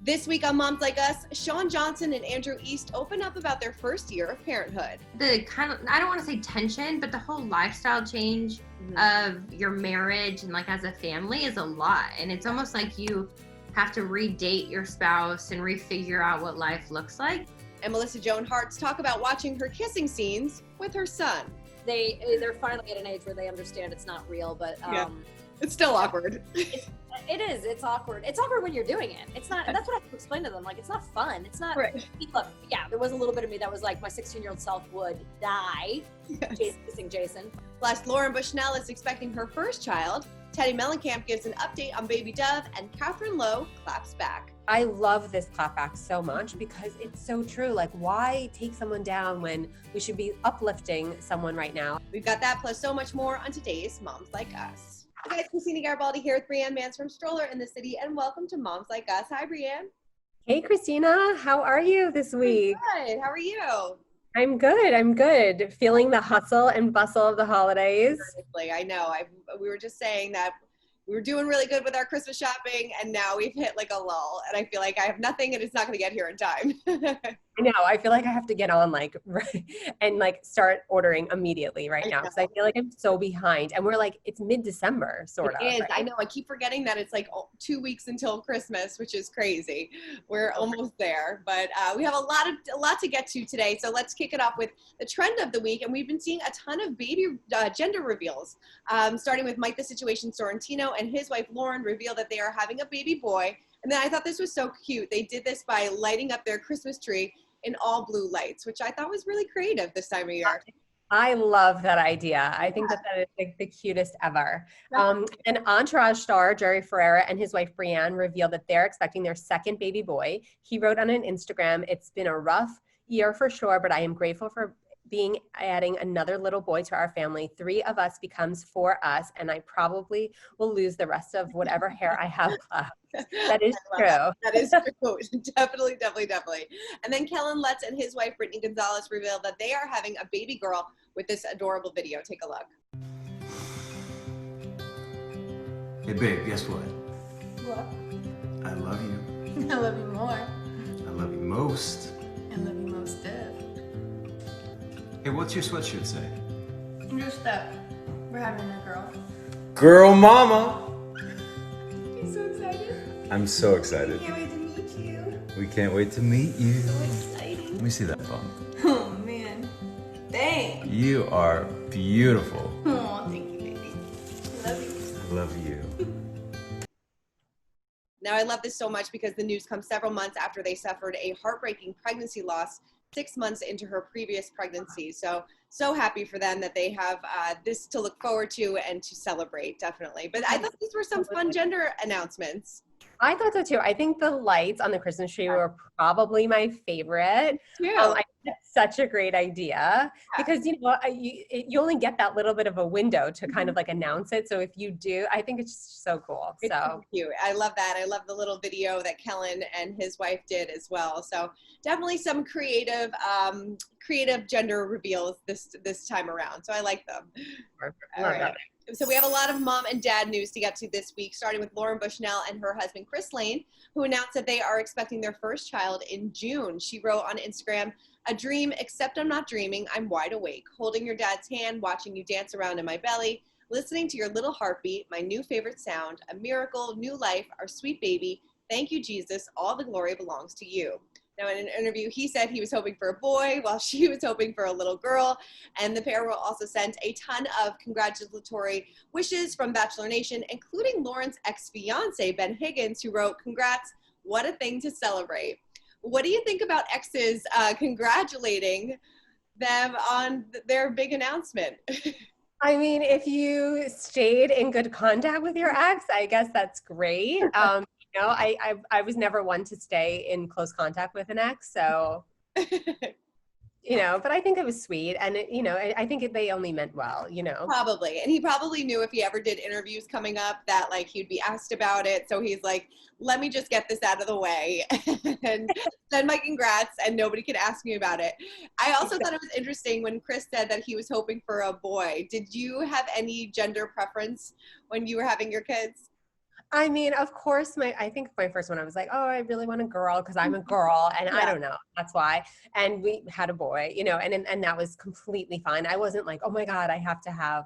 This week on Moms Like Us, Shawn Johnson and Andrew East open up about their first year of parenthood. The kind of, I don't want to say tension, but the whole lifestyle change of your marriage and like as a family is a lot. And it's almost like you have to redate your spouse and refigure out what life looks like. And Melissa Joan Hart's talk about watching her kissing scenes with her son. They're finally at an age where they understand it's not real, but it's still awkward. It is. It's awkward. It's awkward when you're doing it. It's not. That's what I have to explain to them. Like, it's not fun. It's not. Right. Look, yeah, there was a little bit of me that was like, my 16-year-old self would die. Yes. Kissing Jason. Plus, Lauren Bushnell is expecting her first child. Teddy Mellencamp gives an update on baby Dove, and Catherine Lowe claps back. I love this clapback so much because it's so true. Like, why take someone down when we should be uplifting someone right now? We've got that plus so much more on today's Moms Like Us. Hey guys, Christina Garibaldi here with Brianne Mans from Stroller in the City, and welcome to Moms Like Us. Hi, Brianne. Hey, Christina. How are you this week? Good. How are you? I'm good. Feeling the hustle and bustle of the holidays. Honestly, I know. We were just saying that we were doing really good with our Christmas shopping, and now we've hit like a lull, and I feel like I have nothing and it's not going to get here in time. I know. I feel like I have to get on and start ordering immediately right now because I feel like I'm so behind. And we're like, it's mid-December, sort of. It is. Right? I know. I keep forgetting that it's like 2 weeks until Christmas, which is crazy. We're almost there, but we have a lot to get to today. So let's kick it off with the trend of the week. And we've been seeing a ton of baby gender reveals, starting with Mike the Situation Sorrentino and his wife Lauren reveal that they are having a baby boy. And then I thought this was so cute. They did this by lighting up their Christmas tree in all blue lights, which I thought was really creative this time of year. I love that idea. I think that is like the cutest ever. An Entourage star, Jerry Ferrera, and his wife Brianne revealed that they're expecting their second baby boy. He wrote on an Instagram, "It's been a rough year for sure, but I am grateful for adding another little boy to our family. 3 of us becomes 4 us, and I probably will lose the rest of whatever hair I have left." That is true. That is true. Definitely. And then Kellen Lutz and his wife Brittany Gonzalez revealed that they are having a baby girl with this adorable video. Take a look. Hey babe, guess what? What? I love you. I love you more. I love you most. I love you most of. Hey, what's your sweatshirt say? Just that we're having a girl. Girl mama! You so excited? I'm so excited. Can't wait to meet you. We can't wait to meet you. So exciting. Let me see that bum. Oh man. Thanks. You are beautiful. Oh, thank you, baby. I love you. I love you. Now, I love this so much because the news comes several months after they suffered a heartbreaking pregnancy loss 6 months into her previous pregnancy. So happy for them that they have this to look forward to and to celebrate, definitely. But I thought these were some fun gender announcements. I thought so too. I think the lights on the Christmas tree were probably my favorite. Yeah. I think it's such a great idea because, you only get that little bit of a window to kind of like announce it. So if you do, I think it's just so cool. It's so cute. I love that. I love the little video that Kellen and his wife did as well. So definitely some creative gender reveals this time around. So I like them. Perfect. All right. So we have a lot of mom and dad news to get to this week, starting with Lauren Bushnell and her husband, Chris Lane, who announced that they are expecting their first child in June. She wrote on Instagram, "A dream, except I'm not dreaming. I'm wide awake, holding your dad's hand, watching you dance around in my belly, listening to your little heartbeat, my new favorite sound, a miracle, new life, our sweet baby. Thank you, Jesus. All the glory belongs to you." Now, in an interview, he said he was hoping for a boy while she was hoping for a little girl. And the pair will also send a ton of congratulatory wishes from Bachelor Nation, including Lauren's ex-fiance, Ben Higgins, who wrote, "Congrats, what a thing to celebrate." What do you think about exes congratulating them on their big announcement? I mean, if you stayed in good contact with your ex, I guess that's great. I was never one to stay in close contact with an ex, so but I think it was sweet, and I think they only meant well, Probably, and he probably knew if he ever did interviews coming up that like he'd be asked about it, so he's like, let me just get this out of the way and send my congrats, and nobody can ask me about it. I also thought it was interesting when Chris said that he was hoping for a boy. Did you have any gender preference when you were having your kids? I mean, of course, I think my first one, I was like, oh, I really want a girl because I'm a girl, and I don't know, that's why. And we had a boy, and that was completely fine. I wasn't like, oh my God, I have to have,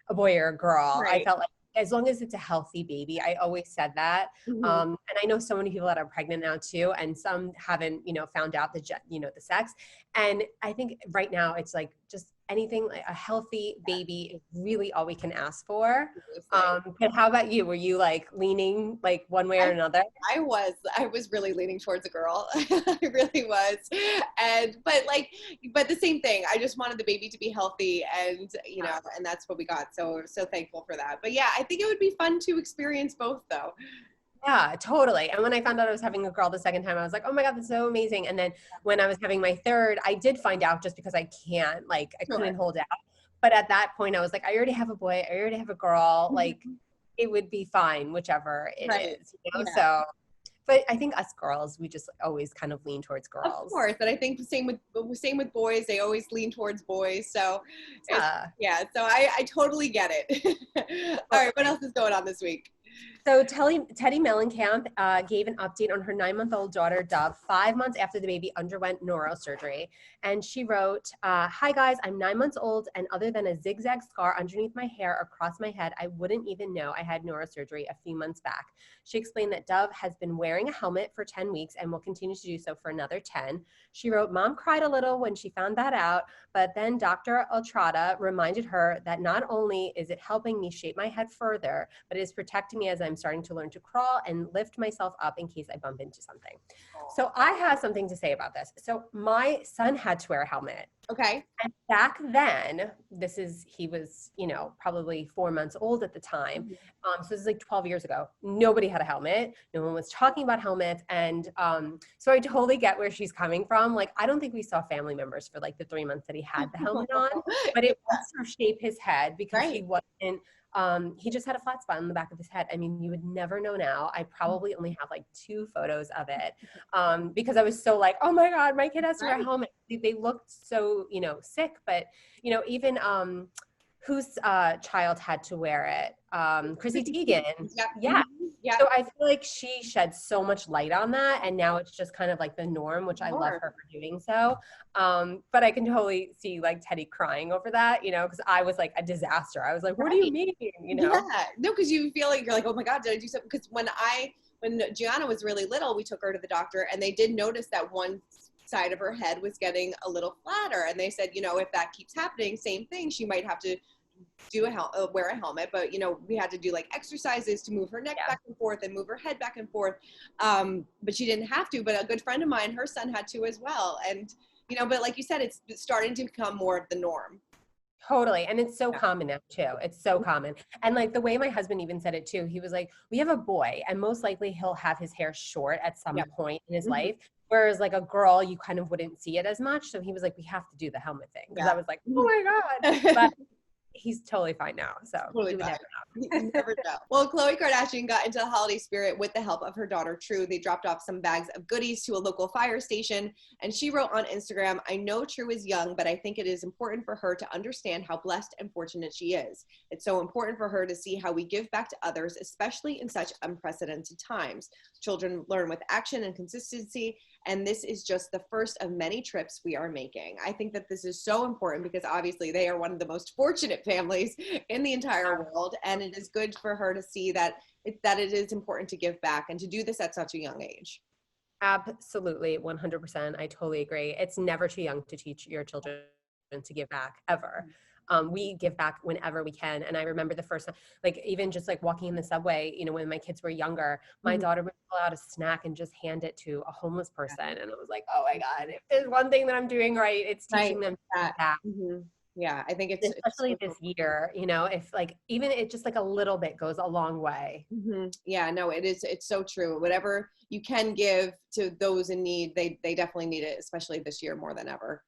a boy or a girl. I Right. felt like as long as it's a healthy baby, I always said that. And I know so many people that are pregnant now too, and some haven't, found out the sex. And I think right now it's like just anything like a healthy baby is really all we can ask for. But how about you? Were you like leaning like one way or another? I was really leaning towards a girl. I really was. But the same thing. I just wanted the baby to be healthy, and and that's what we got. So we're so thankful for that. But yeah, I think it would be fun to experience both though. Yeah, totally. And when I found out I was having a girl the second time, I was like, oh my God, that's so amazing. And then when I was having my third, I did find out just because I couldn't hold out. But at that point, I was like, I already have a boy, I already have a girl. Like, it would be fine, whichever it is. So, but I think us girls, we just always kind of lean towards girls. Of course, but I think the same with boys. They always lean towards boys. So, so I totally get it. All right, what else is going on this week? So Teddy Mellencamp gave an update on her 9-month-old daughter, Dove, 5 months after the baby underwent neurosurgery. And she wrote, hi guys, I'm 9 months old, and other than a zigzag scar underneath my hair across my head, I wouldn't even know I had neurosurgery a few months back. She explained that Dove has been wearing a helmet for 10 weeks and will continue to do so for another 10. She wrote, Mom cried a little when she found that out, but then Dr. Altrada reminded her that not only is it helping me shape my head further, but it is protecting me as I'm starting to learn to crawl and lift myself up in case I bump into something. So I have something to say about this. So my son had to wear a helmet. Okay. And back then, he was, probably 4 months old at the time. So this is like 12 years ago. Nobody had a helmet. No one was talking about helmets. And so I totally get where she's coming from. Like, I don't think we saw family members for like the 3 months that he had the helmet on, but it was to shape his head because he wasn't, he just had a flat spot on the back of his head. I mean, you would never know now. I probably only have like 2 photos of it because I was so like, oh my God, my kid has to wear a helmet. They looked so, sick, but, even whose child had to wear it? Chrissy Teigen. Yeah. So I feel like she shed so much light on that, and now it's just kind of like the norm, which I love her for doing so. But I can totally see like Teddy crying over that, because I was like a disaster. I was like, what do you mean? Yeah, no, because you feel like you're like, oh my God, did I do something? Because when Gianna was really little, we took her to the doctor, and they did notice that one side of her head was getting a little flatter, and they said, if that keeps happening, same thing, she might have to wear a helmet. But we had to do like exercises to move her neck back and forth and move her head back and forth, but she didn't have to. But a good friend of mine, her son had to as well. And but like you said, it's starting to become more of the norm. Totally. And it's so common now too. It's so common. And like the way my husband even said it too, he was like, we have a boy and most likely he'll have his hair short at some point in his life. Whereas like a girl, you kind of wouldn't see it as much. So he was like, we have to do the helmet thing. Because I was like, oh my God. But he's totally fine now. So totally fine. You never know. Well, Khloe Kardashian got into the holiday spirit with the help of her daughter, True. They dropped off some bags of goodies to a local fire station. And she wrote on Instagram, I know True is young, but I think it is important for her to understand how blessed and fortunate she is. It's so important for her to see how we give back to others, especially in such unprecedented times. Children learn with action and consistency. And this is just the first of many trips we are making. I think that this is so important because obviously they are one of the most fortunate families in the entire world. And it is good for her to see that it is important to give back and to do this at such a young age. Absolutely. 100%. I totally agree. It's never too young to teach your children to give back ever. We give back whenever we can. And I remember the first time, like even just like walking in the subway, when my kids were younger, my daughter would pull out a snack and just hand it to a homeless person. And I was like, oh my God, if there's one thing that I'm doing right, it's teaching them to give back. Yeah, I think it's especially this year, if like even it just like a little bit goes a long way. Yeah, no, it is. It's so true. Whatever you can give to those in need, they definitely need it, especially this year more than ever.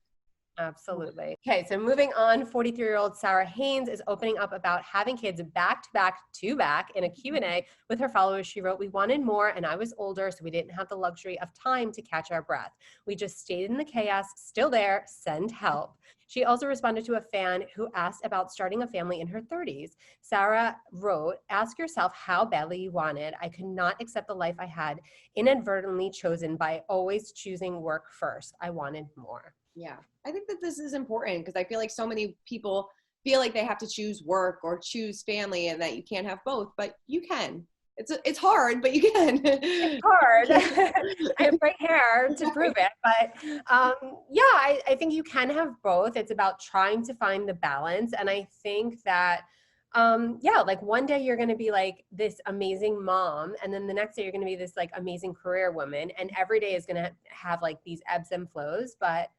Absolutely. Okay, so moving on, 43-year-old Sarah Haynes is opening up about having kids back to back in a Q&A with her followers. She wrote, "We wanted more and I was older, so we didn't have the luxury of time to catch our breath. We just stayed in the chaos, still there, send help." She also responded to a fan who asked about starting a family in her 30s. Sarah wrote, "Ask yourself how badly you want it. I could not accept the life I had inadvertently chosen by always choosing work first. I wanted more." Yeah, I think that this is important because I feel like so many people feel like they have to choose work or choose family and that you can't have both, but you can. It's hard, but you can. It's hard. I have gray hair to prove it, but yeah, I think you can have both. It's about trying to find the balance, and I think that yeah, like one day you're going to be like this amazing mom, and then the next day you're going to be this like amazing career woman, and every day is going to have like these ebbs and flows, but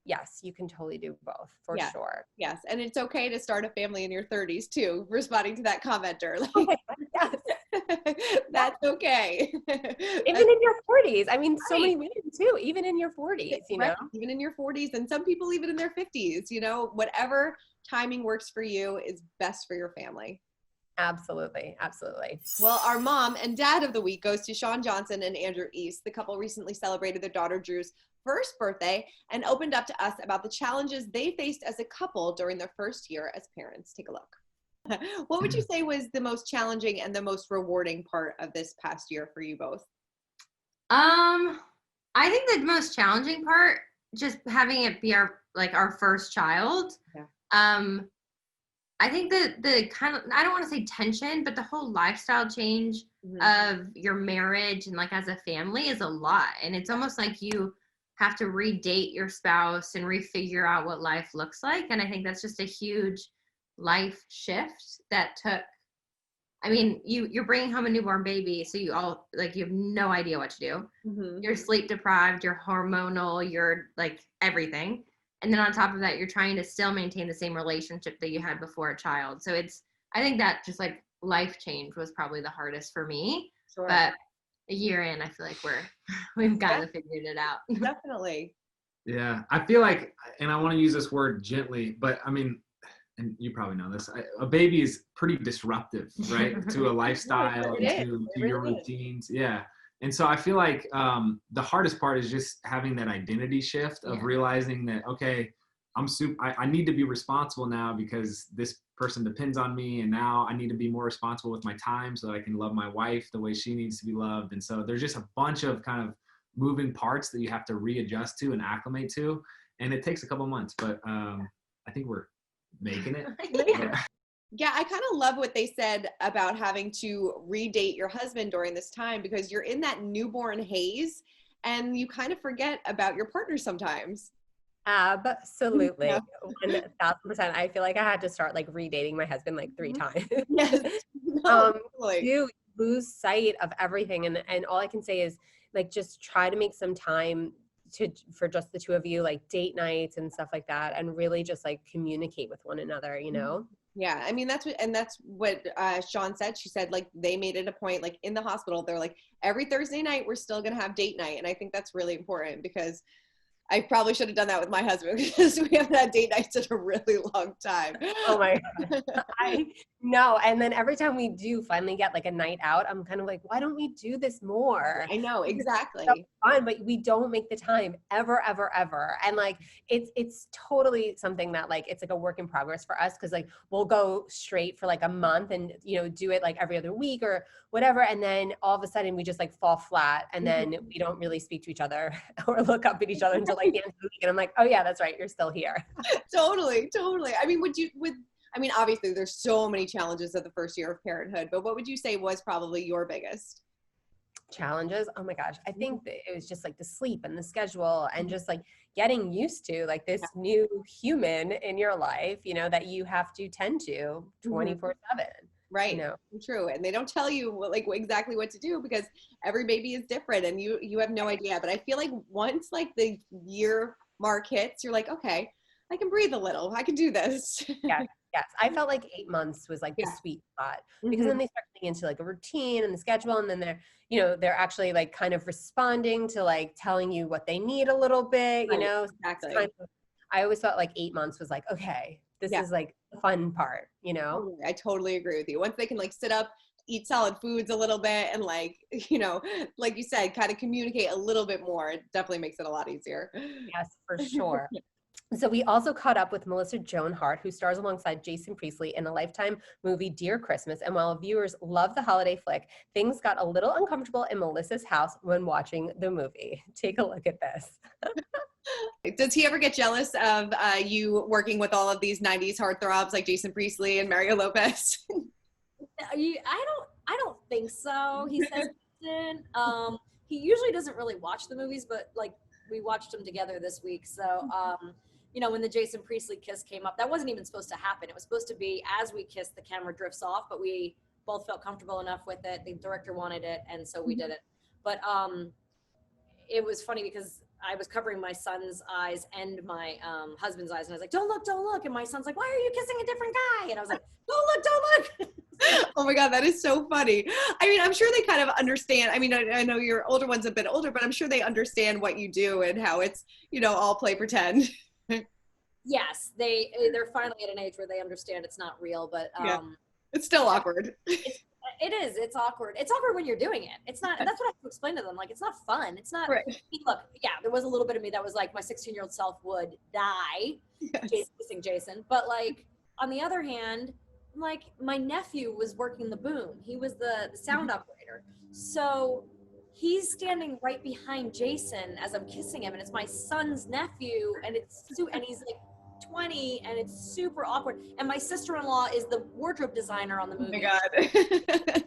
yes, you can totally do both for Yeah. sure. Yes, and it's okay to start a family in your 30s too, responding to that commenter. Oh Like, my God, yes. that's okay. Even in your 40s. I mean, so Right. many women too, even in your 40s, you know? Right, even in your 40s, and some people even in their 50s, whatever timing works for you is best for your family. Absolutely. Absolutely. Well, our mom and dad of the week goes to Shawn Johnson and Andrew East. The couple recently celebrated their daughter Drew's first birthday and opened up to us about the challenges they faced as a couple during their first year as parents. Take a look. What would you say was the most challenging and the most rewarding part of this past year for you both? I think the most challenging part, just having it be our first child. Yeah. I think the kind of, I don't want to say tension, but the whole lifestyle change of your marriage and like as a family is a lot. And it's almost like you have to redate your spouse and refigure out what life looks like. And I think that's just a huge life shift that took, I mean, you're bringing home a newborn baby, so you have no idea what to do. You're sleep deprived, you're hormonal, you're like everything. And then on top of that, you're trying to still maintain the same relationship that you had before a child. So I think that just like life change was probably the hardest for me. Sure. But a year in, I feel like we've kind of figured it out. Definitely. Yeah, I feel like, and I want to use this word gently, but I mean, and you probably know this, a baby is pretty disruptive, right? To a lifestyle and to your routines. Yeah. And so I feel like the hardest part is just having that identity shift of realizing that, okay, I need to be responsible now because this person depends on me. And now I need to be more responsible with my time so that I can love my wife the way she needs to be loved. And so there's just a bunch of kind of moving parts that you have to readjust to and acclimate to. And it takes a couple months, but I think we're making it. Yeah, I kind of love what they said about having to redate your husband during this time because you're in that newborn haze and you kind of forget about your partner sometimes. Absolutely. 1,000%. I feel like I had to start like redating my husband like 3 times. Yes. No, You lose sight of everything. And all I can say is like, just try to make some time for just the two of you, like date nights and stuff like that. And really just like communicate with one another, you know? Yeah. I mean, that's what Shawn said. She said like, they made it a point, like in the hospital, they're like every Thursday night, we're still going to have date night. And I think that's really important because I probably should have done that with my husband because we haven't had date nights in a really long time. Oh my God. I know. And then every time we do finally get like a night out, I'm kind of like, why don't we do this more? I know, exactly. It's so fun, but we don't make the time ever. And like, it's totally something that like, it's like a work in progress for us. Cause like, we'll go straight for like a month and, do it like every other week or whatever. And then all of a sudden we just like fall flat and then we don't really speak to each other or look up at each other until like the end of the week. And I'm like, oh yeah, that's right. You're still here. Totally. I mean, obviously there's so many challenges of the first year of parenthood, but what would you say was probably your biggest challenges? Oh my gosh. I think that it was just like the sleep and the schedule and just like getting used to like this new human in your life, that you have to tend to 24/7. Right. True. And they don't tell you like exactly what to do because every baby is different and you have no idea. But I feel like once like the year mark hits, you're like, okay, I can breathe a little. I can do this. Yes. I felt like 8 months was like the sweet spot because then they start getting into like a routine and the schedule. And then they're actually like kind of responding to like telling you what they need a little bit, Exactly. I always felt like 8 months was like, okay, this is like the fun part, you know? I totally agree with you. Once they can like sit up, eat solid foods a little bit, and like, you know, like you said, kind of communicate a little bit more, it definitely makes it a lot easier. Yes, for sure. So we also caught up with Melissa Joan Hart, who stars alongside Jason Priestley in the Lifetime movie Dear Christmas. And while viewers love the holiday flick, things got a little uncomfortable in Melissa's house when watching the movie. Take a look at this. Does he ever get jealous of you working with all of these 90s heartthrobs like Jason Priestley and Mario Lopez? I don't think so. He says he usually doesn't really watch the movies, but like we watched them together this week. So you know, when the Jason Priestley kiss came up, that wasn't even supposed to happen. It was supposed to be as we kissed, the camera drifts off, but we both felt comfortable enough with it. The director wanted it, and so we did it. But it was funny because I was covering my son's eyes and my husband's eyes, and I was like, don't look. And my son's like, why are you kissing a different guy? And I was like, don't look. Oh my God, that is so funny. I mean, I'm sure they kind of understand. I mean, I know your older one's a bit older, but I'm sure they understand what you do and how it's, you know, all play pretend. Yes, they're finally at an age where they understand it's not real, but it's still awkward. It is. It's awkward. It's awkward when you're doing it. It's not. That's what I have to explain to them. Like, it's not fun. It's not. Right. Look, yeah, there was a little bit of me that was like, my 16-year-old self would die kissing Jason. But like, on the other hand, like my nephew was working the boom. He was the sound operator. So he's standing right behind Jason as I'm kissing him, and it's my son's nephew, and and he's like 20, and it's super awkward. And my sister-in-law is the wardrobe designer on the movie. Oh my God.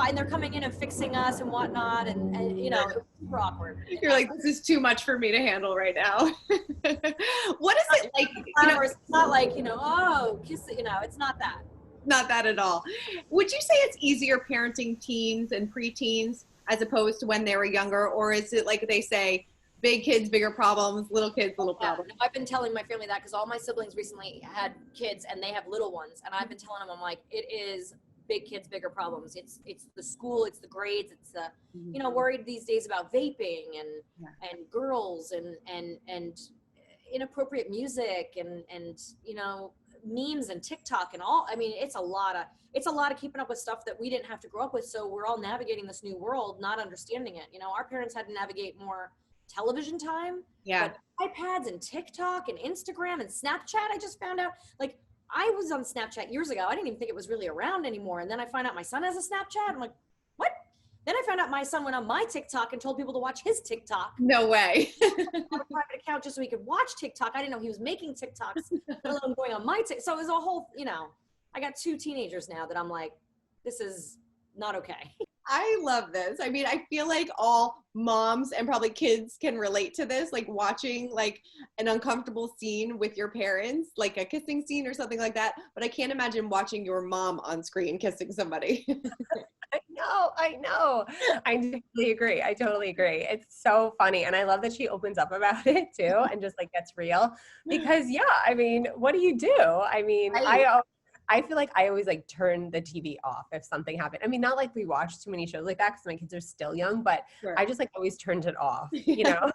And they're coming in and fixing us and whatnot, and you know, it was super awkward. You're like, this is too much for me to handle right now. What is it like? You know, it's not like, you know, oh, kiss it, you know, it's not that. Not that at all. Would you say it's easier parenting teens and preteens as opposed to when they were younger, or is it like they say, big kids, bigger problems, little kids, little problems? I've been telling my family that because all my siblings recently had kids and they have little ones, and I've been telling them, I'm like, it is big kids, bigger problems. It's the school, it's the grades, it's the, you know, worried these days about vaping and girls and inappropriate music and you know, memes and TikTok and all. I mean, it's a lot of keeping up with stuff that we didn't have to grow up with. So we're all navigating this new world, not understanding it. You know, our parents had to navigate more television time, but iPads and TikTok and Instagram and Snapchat. I just found out, like, I was on Snapchat years ago. I didn't even think it was really around anymore. And then I find out my son has a Snapchat. I'm like, what? Then I found out my son went on my TikTok and told people to watch his TikTok. No way. I had a private account just so he could watch TikTok. I didn't know he was making TikToks, let alone going on my TikTok. So it was a whole, you know, I got 2 teenagers now that I'm like, this is not okay. I love this. I mean, I feel like all moms and probably kids can relate to this, like watching like an uncomfortable scene with your parents, like a kissing scene or something like that. But I can't imagine watching your mom on screen kissing somebody. I know. I totally agree. It's so funny. And I love that she opens up about it too and just like gets real because I mean, what do you do? I mean, I feel like I always like turn the TV off if something happened. I mean, not like we watch too many shows like that because my kids are still young, but I just like always turned it off, you know?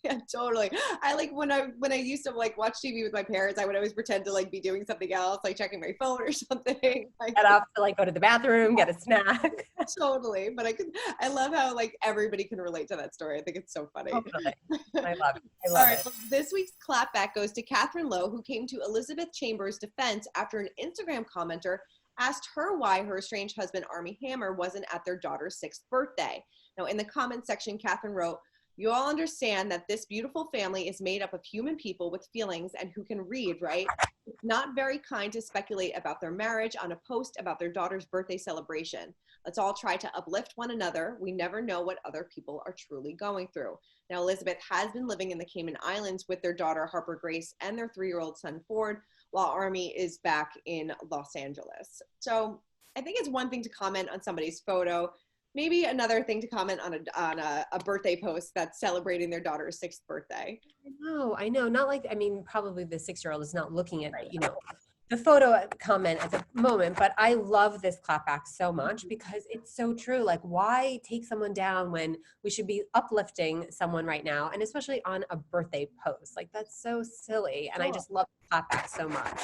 Yeah, totally. I like when I used to like watch TV with my parents, I would always pretend to like be doing something else, like checking my phone or something. Like, get off to like go to the bathroom, get a snack. Totally. But I love how like everybody can relate to that story. I think it's so funny. Totally. I love it. All right, well, this week's clapback goes to Catherine Lowe, who came to Elizabeth Chambers' defense after an Instagram commenter asked her why her estranged husband, Armie Hammer, wasn't at their daughter's 6th birthday. Now, in the comment section, Catherine wrote, "You all understand that this beautiful family is made up of human people with feelings and who can read, right? It's not very kind to speculate about their marriage on a post about their daughter's birthday celebration. Let's all try to uplift one another. We never know what other people are truly going through." Now, Elizabeth has been living in the Cayman Islands with their daughter, Harper Grace, and their 3-year-old son, Ford, while Armie is back in Los Angeles. So I think it's one thing to comment on somebody's photo, maybe another thing to comment on a birthday post that's celebrating their daughter's 6th birthday. I know. Not like, I mean, probably the 6-year-old is not looking at, you know, the photo comment at the moment, but I love this clapback so much because it's so true. Like, why take someone down when we should be uplifting someone right now, and especially on a birthday post? Like, that's so silly, and I just love the clapback so much.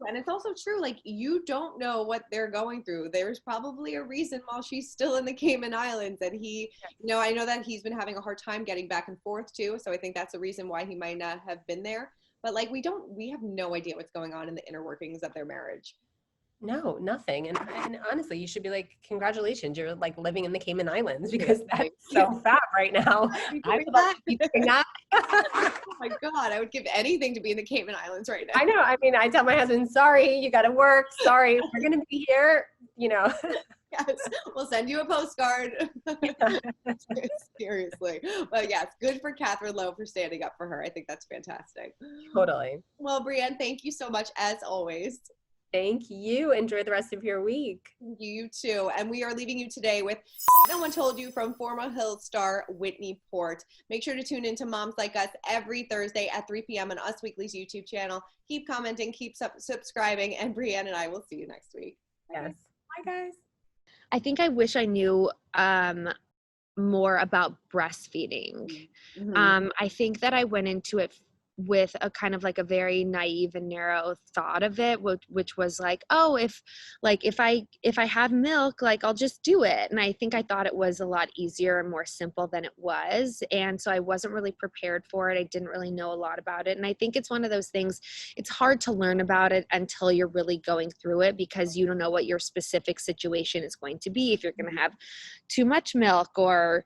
And it's also true, like, you don't know what they're going through. There's probably a reason while she's still in the Cayman Islands, and he, you know, I know that he's been having a hard time getting back and forth too, so I think that's a reason why he might not have been there. But like, we have no idea what's going on in the inner workings of their marriage. No, nothing. And honestly, you should be like, congratulations, you're like living in the Cayman Islands, because that's so fab right now. I would love to be doing that. Oh my God, I would give anything to be in the Cayman Islands right now. I know. I mean, I tell my husband, sorry, you got to work. Sorry, we're going to be here, you know. Yes, we'll send you a postcard. Seriously. But yes, good for Catherine Lowe for standing up for her. I think that's fantastic. Totally. Well, Brienne, thank you so much as always. Thank you. Enjoy the rest of your week. You too. And we are leaving you today with No One Told You from former Hills star Whitney Port. Make sure to tune into Moms Like Us every Thursday at 3 p.m. on Us Weekly's YouTube channel. Keep commenting, keep subscribing, and Brienne and I will see you next week. Yes. Bye, guys. I think I wish I knew more about breastfeeding. Mm-hmm. I think that I went into it with a kind of like a very naive and narrow thought of it, which was like, oh, if I have milk, like I'll just do it. And I think I thought it was a lot easier and more simple than it was. And so I wasn't really prepared for it. I didn't really know a lot about it. And I think it's one of those things, it's hard to learn about it until you're really going through it, because you don't know what your specific situation is going to be. If you're going to have too much milk or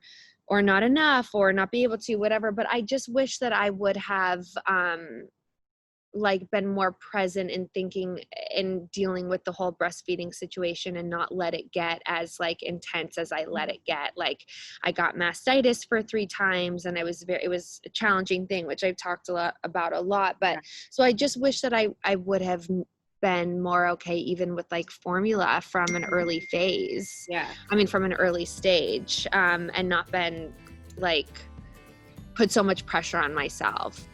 not enough, or not be able to, whatever. But I just wish that I would have like been more present in thinking and dealing with the whole breastfeeding situation, and not let it get as like intense as I let it get. Like, I got mastitis for 3 times, and it was a challenging thing, which I've talked about a lot. But so I just wish that I would have been more okay even with like formula from an early phase. From an early stage, and not been like put so much pressure on myself.